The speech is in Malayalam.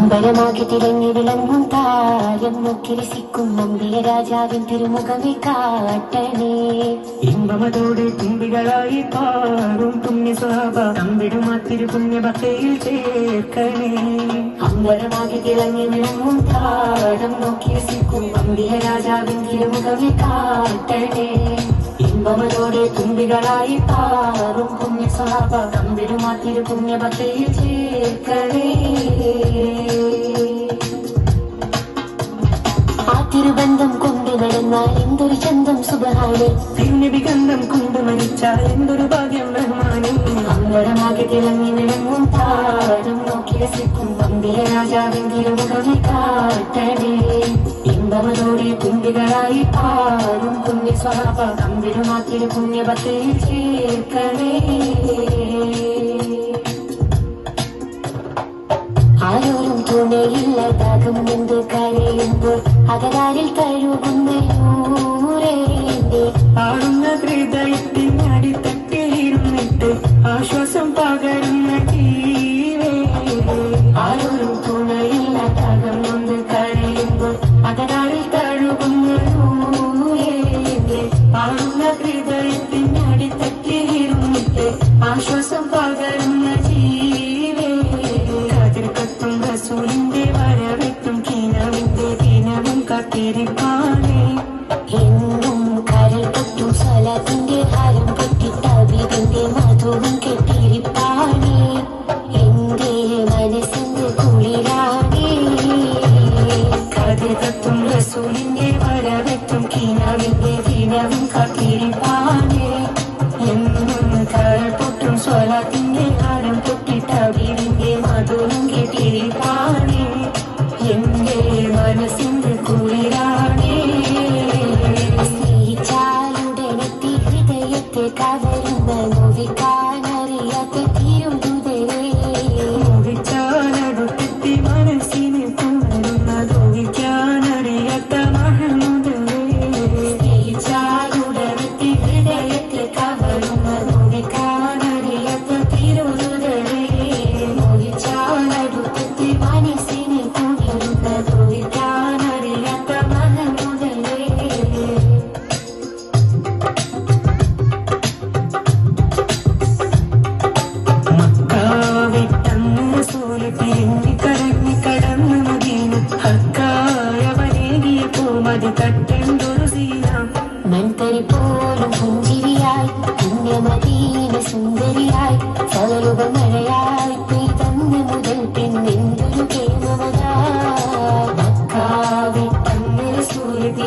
അമ്പലമാകെ തിരഞ്ഞു വിളങ്ങും താരം നോക്കി രസിക്കും നമ്പിയ രാജാവിൻ തിരുമുഖമേ കാട്ടണേ. ഇമ്പമതോടെ തുമ്പികളായി പാറും പുണ്യ സ്വഭാവ തമ്പിടുമാ തിരുപുണ്യ ഭക്തിയിൽ ചേർക്കണേ. അമ്പലമാകെ തിളങ്ങി വിളങ്ങും താരം നോക്കി രസിക്കും നമ്പിയ രാജാവിൻ തിരുമുഖമേ കാട്ടണേ. ഇമ്പമതോടെ തുമ്പികളായി പാറും പുണ്യ സ്വഭാവ തമ്പിടുമാ തിരുപുണ്യ ഭക്തിയിൽ ചേർക്കണേ. ആ തിരുബന്ധം കൊണ്ടു നടന്നാൽ എന്തൊരു ചന്തം സുബഹാനെ. തിരുനബിഗന്ധം കൊണ്ടു മരിച്ചാൽ എന്തൊരു ഭാഗ്യം റഹ്മാനെ. അമ്പലമാകെ തിളങ്ങി വിളങ്ങും താരം നോക്കി രസിക്കും നമ്പിയ രാജാവിൻ തിരുമുഖമേ കാട്ടണേ. ഇമ്പമതോടെ തുമ്പികളായി പാറും പുണ്യ സ്വഭാവ തമ്പിടുമാ തിരുപുണ്യ ഭക്തിയിൽ ചേർക്കണേ. ആരോരും തുണയില്ലാതാകും എന്ത് കരയുമ്പോൾ അകതാരിൽ കഴുകുന്നൂരേ. ആടുന്ന ഹൃദയത്തിൻ അടിത്തട്ടിലിരുന്നിട്ട് ആശ്വാസം പകരുന്ന ജീവേ. ആരോരും തുണയില്ലാതാകും എന്ത് കരയുമ്പോൾ അകതാരിൽ കഴുകുന്നൂരേ. ആടുന്ന ഹൃദയത്തിൻ അടിത്തട്ടിലിരുന്നിട്ട് ആശ്വാസം പകരുന്ന ജീവേ. കതിർക്കത്തും റസൂലിന്റെ വരവെത്തും കിനവിന്റെ ദിനവും കാത്തിരിപ്പാണേ. എന്നും കരൾ പൊട്ടും സ്വലാത്തിന്റെ ഹാരം പൊട്ടിത്തവിതിന്റെ മധുവും കെട്ടിരിപ്പാണേ. എന്റെ മനസ്സിന്റെ കുളിരാണേ. കതിർക്കത്തും റസൂലിന്റെ വരവെത്തും കിനവിന്റെ ദിനവും കാത്തിരിപ്പാണേ. എന്നും കരൾ പൊട്ടും സ്വലാത്തിന്റെ ഹാരം പൊട്ടിത്തവിതിന്റെ മധുവും കെട്ടിരിപ്പാണേ. എന്റെ മനസ്സിന്റെ കുളിരാണേ. സ്നേഹിച്ചാലുടനെത്തി ഹൃദയത്തെ കവരുന്ന നോവിക്കാനറിയാത്ത തിരുതുതരേ. നോവിച്ചാലടുത്തെത്തി മനസ്സിനെ പുണരുന്ന നോവിക്കാനറിയാത്ത മഹമുദരേ. സ്നേഹിച്ചാലുടനെത്തി ഹൃദയത്തെ കവരുന്ന നോവിക്കാനറിയാത്ത തിരുതുതരേ. നോവിച്ചാലടുത്തെത്തി മനസ്സിനെ പുണരുന്ന നോവിക്കാനറിയാത്ത മഹമുദരേ. മക്കാവിട്ടന്ന് റസൂല് തിരിഞ്ഞ് കരഞ്ഞ് കടന്ന് മദീന. ഹക്കായവനേകിയപ്പോ മതി തട്ടെന്തൊരു സീന. മൺതരി പോലും പുഞ്ചിരിയായി പുണ്യമദീന സുന്ദരിയായി സകലുകൾ